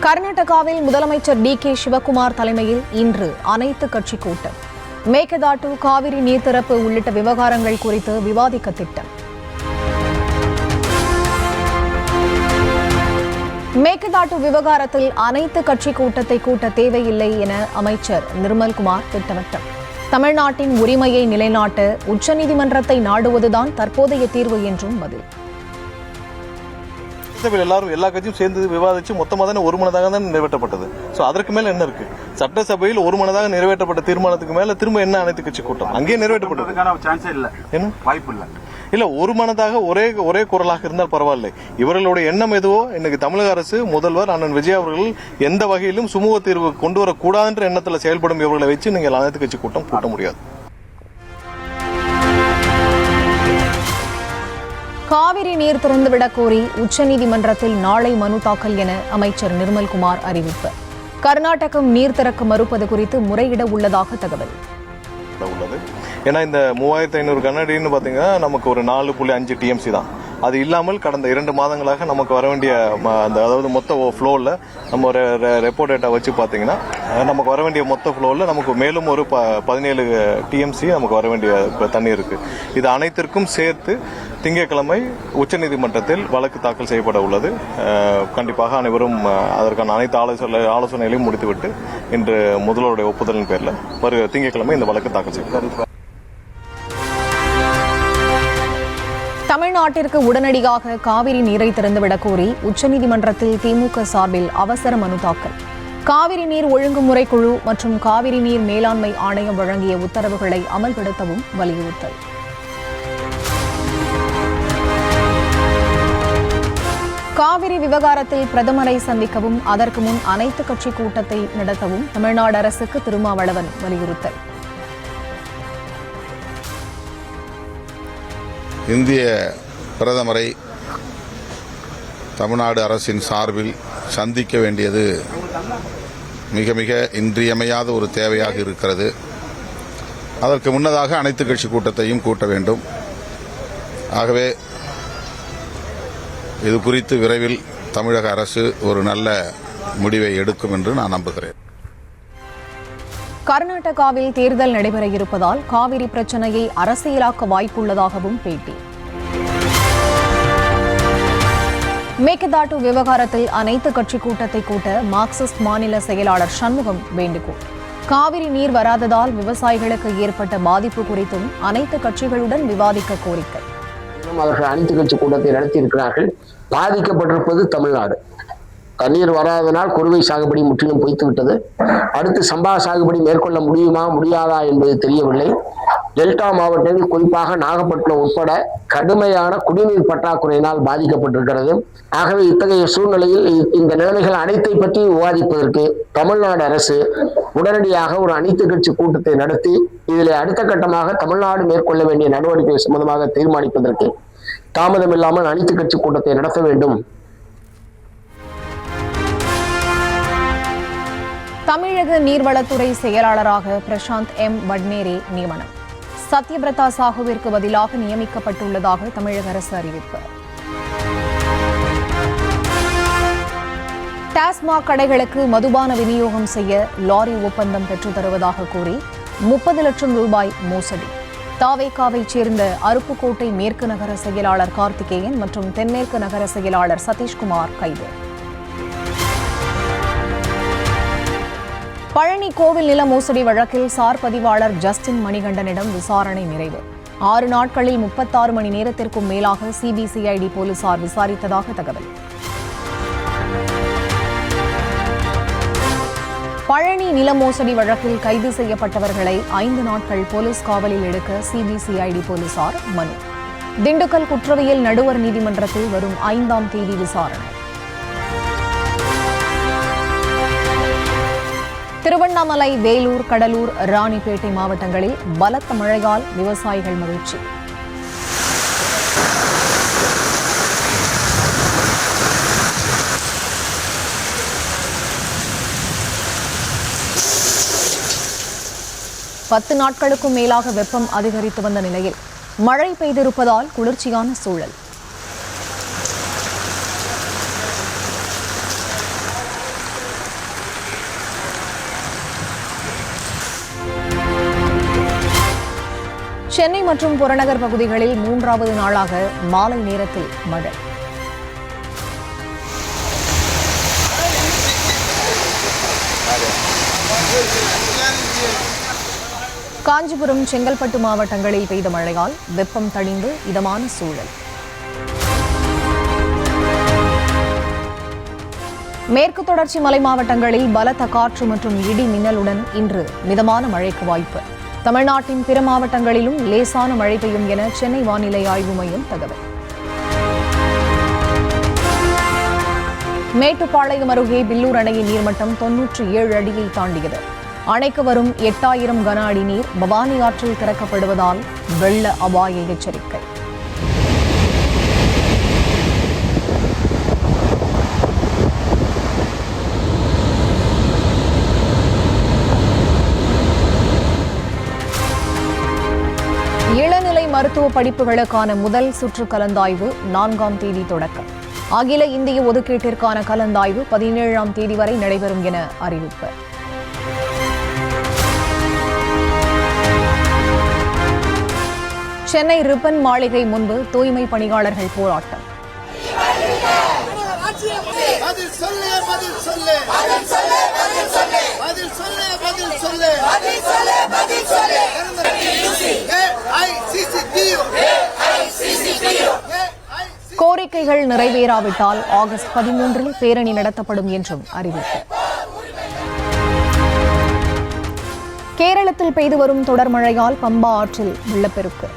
கர்நாடகாவில் முதலமைச்சர் டி.கே. சிவகுமார் தலைமையில் இன்று அனைத்து கட்சி கூட்டம். மேகதாட்டு காவிரி நீர்த்திறப்பு உள்ளிட்ட விவகாரங்கள் குறித்து விவாதிக்க திட்டம். மேகதாட்டு விவகாரத்தில் அனைத்து கட்சி கூட்டத்தை கூட்ட தேவையில்லை என அமைச்சர் நிர்மல்குமார் திட்டவட்டம். தமிழ்நாட்டின் உரிமையை நிலைநாட்ட உச்சநீதிமன்றத்தை நாடுவதுதான் தற்போதைய தீர்வு என்றும் பதில். எல்லாரும் எல்லா கட்சியும் சேர்ந்து விவாதிச்சு மொத்தமாக தானே ஒருமனதாக தான் நிறைவேற்றப்பட்டது. ஸோ அதற்கு மேல என்ன இருக்கு? சட்டசபையில் ஒருமனதாக நிறைவேற்றப்பட்ட தீர்மானத்துக்கு மேல திரும்ப என்ன அனைத்து கட்சி கூட்டம்? அங்கேயே நிறைவேற்றப்பட்டது. என்ன வாய்ப்பு இல்ல ஒருமனதாக ஒரே குரலாக இருந்தால் பரவாயில்லை. இவர்களுடைய எண்ணம் எதுவோ இன்னைக்கு தமிழக அரசு முதல்வர் அண்ணன் விஜய் அவர்கள் எந்த வகையிலும் சுமூக தீர்வு கொண்டு வரக்கூடாதுன்ற எண்ணத்தில் செயல்படும் இவர்களை வச்சு நீங்கள் அனைத்து கட்சி கூட்டம் கூட்ட முடியாது. காவிரி நீர் திறந்துவிடக் கோரி உச்சநீதிமன்றத்தில் நாளை மனு தாக்கல் என அமைச்சர் நிர்மல்குமார் அறிவிப்பு. கர்நாடகம் நீர் திறக்க மறுப்பது குறித்து முறையிட உள்ளதாக தகவல். ஏன்னா இந்த 3500 கனஅடின்னு பாத்தீங்கன்னா நமக்கு ஒரு 4.5 TMC தான். அது இல்லாமல் கடந்த 2 மாதங்களாக நமக்கு வர வேண்டிய அதாவது மொத்த ஃப்ளோவில் நம்ம ஒரு ரெப்போ டேட்டா வச்சு பார்த்தீங்கன்னா நமக்கு வர வேண்டிய மொத்த ஃப்ளோவில் நமக்கு மேலும் ஒரு 17 TMC நமக்கு வர வேண்டிய தண்ணி இருக்கு. இது அனைத்திற்கும் சேர்த்து திங்கட்கிழமை உச்சநீதிமன்றத்தில் வழக்கு தாக்கல் செய்யப்பட உள்ளது. கண்டிப்பாக அனைவரும் அதற்கான அனைத்து ஆலோசனைகளையும் முடித்துவிட்டு இன்று முதல்வருடைய ஒப்புதலின் பேரில் வருகிற திங்கட்கிழமை இந்த வழக்கு தாக்கல் செய்யப்படும். தமிழ்நாட்டிற்கு உடனடியாக காவிரி நீரை திறந்துவிடக் கோரி உச்சநீதிமன்றத்தில் திமுக சார்பில் அவசர மனு தாக்கல். காவிரி நீர் ஒழுங்குமுறை குழு மற்றும் காவிரி நீர் மேலாண்மை ஆணையம் வழங்கிய உத்தரவுகளை அமல்படுத்தவும் வலியுறுத்தல். காவிரி விவகாரத்தில் பிரதமரை சந்திக்கவும் அதற்கு முன் அனைத்து கட்சி கூட்டத்தை நடத்தவும் தமிழ்நாடு அரசுக்கு திருமாவளவன் வலியுறுத்தல். இந்திய பிரதமரை தமிழ்நாடு அரசின் சார்பில் சந்திக்க வேண்டியது மிக மிக இன்றியமையாத ஒரு தேவையாக இருக்கிறது. அதற்கு முன்னதாக அனைத்து கட்சி கூட்டத்தையும் கூட்ட வேண்டும். ஆகவே இது குறித்து விரைவில் தமிழக அரசு ஒரு நல்ல முடிவை எடுக்கும் என்று நான் நம்புகிறேன். கர்நாடகாவில் தேர்தல் நடைபெற இருப்பதால் காவிரி பிரச்சனையை அரசியலாக்க வாய்ப்புள்ளதாகவும் பேட்டி. மேகதாட்டு விவகாரத்தில் அனைத்து கட்சி கூட்டத்தை கூட்ட மார்க்சிஸ்ட் மாநில செயலாளர் சண்முகம் வேண்டுகோள். காவிரி நீர் வராததால் விவசாயிகளுக்கு ஏற்பட்ட பாதிப்பு குறித்தும் அனைத்து கட்சிகளுடன் விவாதிக்க கோரிக்கை. அவர்கள் அனைத்து கட்சி கூட்டத்தை நடத்தியிருக்கிறார்கள். பாதிக்கப்பட்டிருப்பது தமிழ்நாடு. தண்ணீர் வராதனால் குறுவை சாகுபடி முற்றிலும் பொய்த்துவிட்டது. அடுத்து சம்பா சாகுபடி மேற்கொள்ள முடியுமா முடியாதா என்பது தெரியவில்லை. டெல்டா மாவட்டங்கள் குறிப்பாக நாகப்பட்டினம் உட்பட கடுமையான குடிநீர் பற்றாக்குறையினால் பாதிக்கப்பட்டிருக்கிறது. ஆகவே இத்தகைய சூழ்நிலையில் இந்த நிலைமைகள் அனைத்தை பற்றி விவாதிப்பதற்கு தமிழ்நாடு அரசு உடனடியாக ஒரு அனைத்து கட்சி கூட்டத்தை நடத்தி இதில் அடுத்த கட்டமாக தமிழ்நாடு மேற்கொள்ள வேண்டிய நடவடிக்கை சம்பந்தமாக தீர்மானிப்பதற்கு தாமதமில்லாமல் அனைத்து கட்சி கூட்டத்தை நடத்த வேண்டும். தமிழக நீர்வளத்துறை செயலாளராக பிரசாந்த் எம் வட்னேரே நியமனம். சத்யபிரதா சாஹுவிற்கு பதிலாக நியமிக்கப்பட்டுள்ளதாக தமிழக அரசு அறிவிப்பு. டாஸ்மாக் கடைகளுக்கு மதுபான விநியோகம் செய்ய லாரி ஒப்பந்தம் பெற்றுத் தருவதாக கூறி 30 லட்சம் ரூபாய் மோசடி. தாவேகாவைச் சேர்ந்த அருப்புக்கோட்டை மேற்கு நகர செயலாளர் கார்த்திகேயன் மற்றும் தென்மேற்கு நகர செயலாளர் சதீஷ்குமார் கைது. பழனி கோவில் நில மோசடி வழக்கில் சார் பதிவாளர் ஜஸ்டின் மணிகண்டனிடம் விசாரணை நிறைவு. 6 நாட்களில் 36 மணி நேரத்திற்கும் மேலாக சிபிசிஐடி போலீசார் விசாரித்ததாக தகவல். பழனி நில மோசடி வழக்கில் கைது செய்யப்பட்டவர்களை 5 நாட்கள் போலீஸ் காவலில் எடுக்க சிபிசிஐடி போலீசார் மனு. திண்டுக்கல் குற்றவியல் நடுவர் நீதிமன்றத்தில் வரும் 5ஆம் தேதி விசாரணை. திருவண்ணாமலை, வேலூர், கடலூர், ராணிப்பேட்டை மாவட்டங்களில் பலத்த மழையால் விவசாயிகள் மகிழ்ச்சி. பத்து நாட்களுக்கும் மேலாக வெப்பம் அதிகரித்து வந்த நிலையில் மழை பெய்திருப்பதால் குளிர்ச்சியான சூழல். சென்னை மற்றும் புறநகர் பகுதிகளில் 3வது நாளாக மாலை நேரத்தில் மழை. காஞ்சிபுரம், செங்கல்பட்டு மாவட்டங்களில் பெய்த மழையால் வெப்பம் தணிந்து இதமான சூழல். மேற்கு தொடர்ச்சி மலை மாவட்டங்களில் பலத்த காற்று மற்றும் இடி மின்னலுடன் இன்று மிதமான மழைக்கு வாய்ப்பு. தமிழ்நாட்டின் பிற மாவட்டங்களிலும் லேசான மழை பெய்யும் என சென்னை வானிலை ஆய்வு மையம் தகவல். மேட்டுப்பாளையம் அருகே பில்லூர் அணையின் நீர்மட்டம் 97 அடியை தாண்டியது. அணைக்கு வரும் 8000 கன அடி நீர் பவானி ஆற்றில் திறக்கப்படுவதால் வெள்ள அபாய எச்சரிக்கை. இளநிலை மருத்துவ படிப்புகளுக்கான முதல் சுற்று கலந்தாய்வு 4ஆம் தேதி தொடக்கம். அகில இந்திய ஒதுக்கீட்டிற்கான கலந்தாய்வு 17ஆம் தேதி வரை நடைபெறும் என அறிவிப்பு. சென்னை ரிப்பன் மாளிகை முன்பு தூய்மை பணியாளர்கள் போராட்டம். கோரிக்கைகள் நிறைவேறாவிட்டால் ஆகஸ்ட் 13 பேரணி நடத்தப்படும் என்றும் அறிவிப்பு. கேரளத்தில் பெய்து வரும் தொடர் மழையால் பம்பா ஆற்றில் வெள்ளப்பெருக்கு.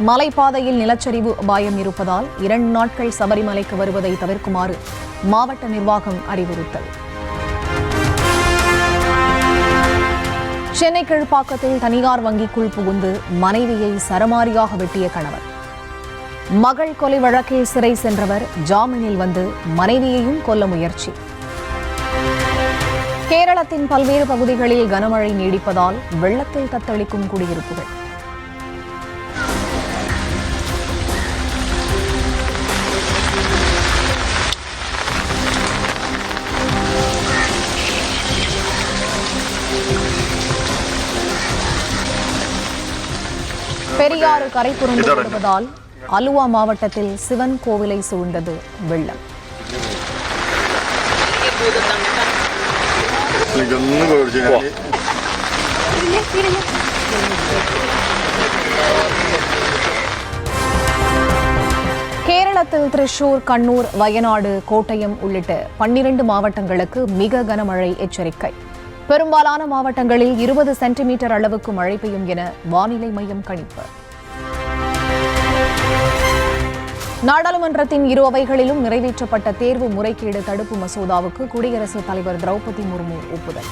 மலைப்பாதையில் நிலச்சரிவு அபாயம் இருப்பதால் 2 நாட்கள் சபரிமலைக்கு வருவதை தவிர்க்குமாறு மாவட்ட நிர்வாகம் அறிவுறுத்தல். சென்னை கீழ்ப்பாக்கத்தில் தனியார் வங்கிக்குள் புகுந்து மனைவியை சரமாரியாக வெட்டிய கணவர். மகள் கொலை வழக்கில் சிறை சென்றவர் ஜாமீனில் வந்து மனைவியையும் கொல்ல முயற்சி. கேரளத்தின் பல்வேறு பகுதிகளில் கனமழை நீடிப்பதால் வெள்ளத்தில் தத்தளிக்கும் குடியிருப்புகள். பெரியாறு கரை புரண்டு வருவதால் அலுவா மாவட்டத்தில் சிவன் கோவிலை சூழ்ந்தது வெள்ளம். கேரளத்தில் திரிசூர், கண்ணூர், வயநாடு, கோட்டயம் உள்ளிட்ட 12 மாவட்டங்களுக்கு மிக கனமழை எச்சரிக்கை. பெரும்பாலான மாவட்டங்களில் 20 சென்டிமீட்டர் அளவுக்கு மழை பெய்யும் என வானிலை மையம் கணிப்பு. நாடாளுமன்றத்தின் இரு அவைகளிலும் நிறைவேற்றப்பட்ட தேர்வு முறைகேடு தடுப்பு மசோதாவுக்கு குடியரசுத் தலைவர் திரௌபதி முர்மு ஒப்புதல்.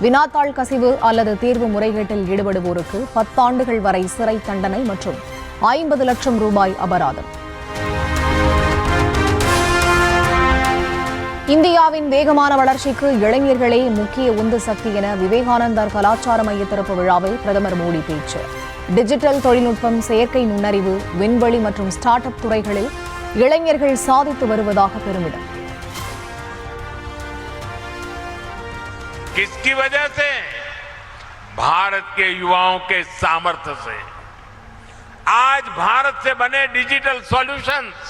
வினாத்தாள் கசிவு அல்லது தேர்வு முறைகேட்டில் ஈடுபடுவோருக்கு 10 ஆண்டுகள் வரை சிறை தண்டனை மற்றும் 50 லட்சம் ரூபாய் அபராதம். இந்தியாவின் வேகமான வளர்ச்சிக்கு இளைஞர்களே முக்கிய உந்து சக்தி என விவேகானந்தர் கலாச்சார மைய திறப்பு விழாவில் பிரதமர் மோடி பேச்சு. டிஜிட்டல் தொழில்நுட்பம், செயற்கை நுண்ணறிவு, விண்வெளி மற்றும் ஸ்டார்ட் அப் துறைகளில் இளைஞர்கள் சாதித்து வருவதாக பெருமிதம். किसकी वजह से? भारत के युवाओं के सामर्थ्य से। आज भारत से बने डिजिटल सॉल्यूशंस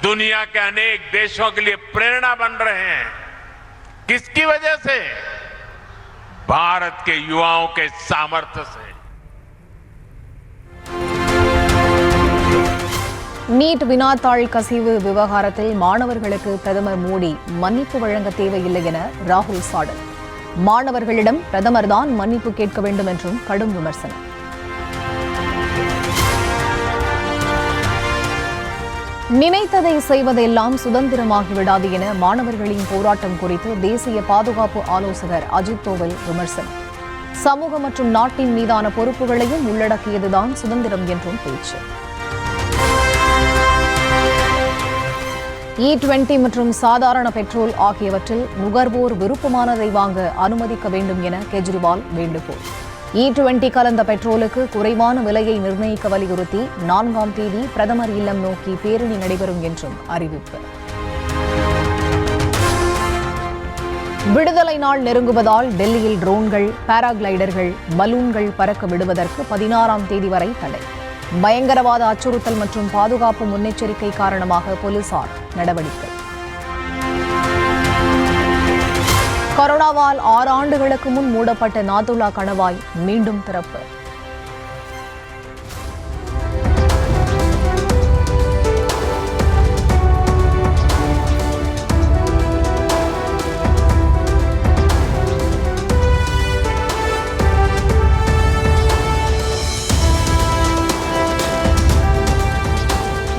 दुनिया के अनेक देशों के लिए प्रेरणा बन रहे हैं। किसकी वजह से? भारत के युवाओं के सामर्थ्य से। நீட் வினாத்தாள் கசிவு விவகாரத்தில் மாணவர்களுக்கு பிரதமர் மோடி மன்னிப்பு வழங்க தேவையில்லை என ராகுல் சாடல். மாணவர்களிடம் பிரதமர் தான் மன்னிப்பு கேட்க வேண்டும் என்றும் கடும் விமர்சனம். நினைத்ததை செய்வதெல்லாம் சுதந்திரமாகிவிடாது என மாணவர்களின் போராட்டம் குறித்து தேசிய பாதுகாப்பு ஆலோசகர் அஜித் தோவல் விமர்சனம். சமூக மற்றும் நாட்டின் மீதான பொறுப்புகளையும் உள்ளடக்கியதுதான் சுதந்திரம் என்றும் பேச்சு. E20 மற்றும் சாதாரண பெட்ரோல் ஆகியவற்றில் நுகர்வோர் விருப்பமானதை வாங்க அனுமதிக்க வேண்டும் என கெஜ்ரிவால் வேண்டுகோள். E20 கலந்த பெட்ரோலுக்கு குறைவான விலையை நிர்ணயிக்க வலியுறுத்தி 4ஆம் தேதி பிரதமர் இல்லம் நோக்கி பேரணி நடைபெறும் என்றும் அறிவிப்பு. விடுதலை நாள் நெருங்குவதால் டெல்லியில் ட்ரோன்கள், பாராகிளைடர்கள், பலூன்கள் பறக்க விடுவதற்கு 16ஆம் தேதி வரை தடை. பயங்கரவாத அச்சுறுத்தல் மற்றும் பாதுகாப்பு முன்னெச்சரிக்கை காரணமாக போலீசார் நடவடிக்கை. கொரோனாவால் 6 ஆண்டுகளுக்கு முன் மூடப்பட்ட நாதுல்லா கணவாய் மீண்டும் திறப்பு.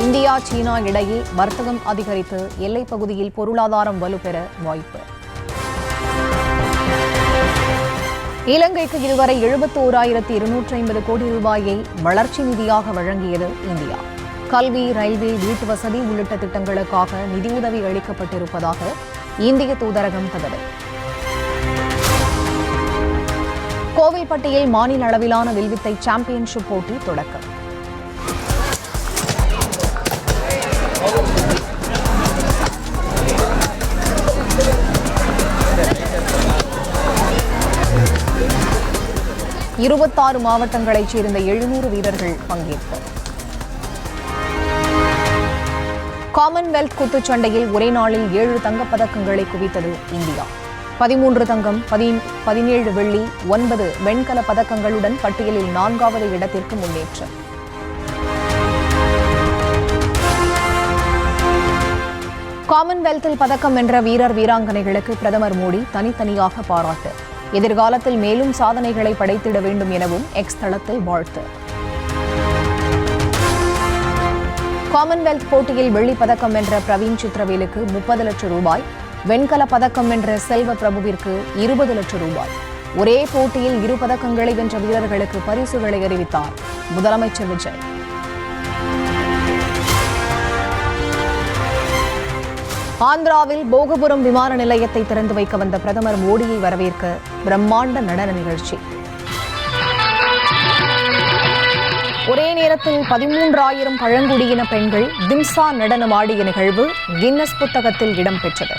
இந்தியா சீனா இடையே வர்த்தகம் அதிகரித்து எல்லைப் பகுதியில் பொருளாதாரம் வலுப்பெற வாய்ப்பு. இலங்கைக்கு இதுவரை 71,250 கோடி ரூபாயை வளர்ச்சி நிதியாக வழங்கியது இந்தியா. கல்வி, ரயில்வே, வீட்டு வசதி உள்ளிட்ட திட்டங்களுக்காக நிதியுதவி அளிக்கப்பட்டிருப்பதாக இந்திய தூதரகம் தகவல். கோவில்பட்டியில் மாநில அளவிலான வில்வித்தை சாம்பியன்ஷிப் போட்டி தொடக்கம். இருபத்தாறு மாவட்டங்களைச் சேர்ந்த 700 வீரர்கள் பங்கேற்பு. காமன்வெல்த் குத்துச்சண்டையில் ஒரே நாளில் 7 தங்கப்பதக்கங்களை குவித்தது இந்தியா. 13 தங்கம், 17 வெள்ளி, 9 வெண்கல பதக்கங்களுடன் பட்டியலில் 4வது இடத்திற்கு முன்னேற்றம். காமன்வெல்த்தில் பதக்கம் வென்ற வீரர் வீராங்கனைகளுக்கு பிரதமர் மோடி தனித்தனியாக பாராட்டு. எதிர்காலத்தில் மேலும் சாதனைகளை படைத்திட வேண்டும் எனவும் எக்ஸ் தளத்தில் வாழ்த்து. காமன்வெல்த் போட்டியில் வெள்ளிப் பதக்கம் வென்ற பிரவீன் சித்திரவேலுக்கு 30 லட்சம் ரூபாய், வெண்கல பதக்கம் வென்ற செல்வ பிரபுவிற்கு 20 லட்சம் ரூபாய். ஒரே போட்டியில் 2 பதக்கங்களை வென்ற வீரர்களுக்கு பரிசுகளை அறிவித்தார் முதலமைச்சர் விஜய். ஆந்திராவில் போகபுரம் விமான நிலையத்தை திறந்து வைக்க வந்த பிரதமர் மோடியை வரவேற்க பிரம்மாண்ட நடன நிகழ்ச்சி. ஒரே நேரத்தில் 13,000 பழங்குடியின பெண்கள் திம்சா நடனம் ஆடிய நிகழ்வு கின்னஸ் புத்தகத்தில் இடம்பெற்றது.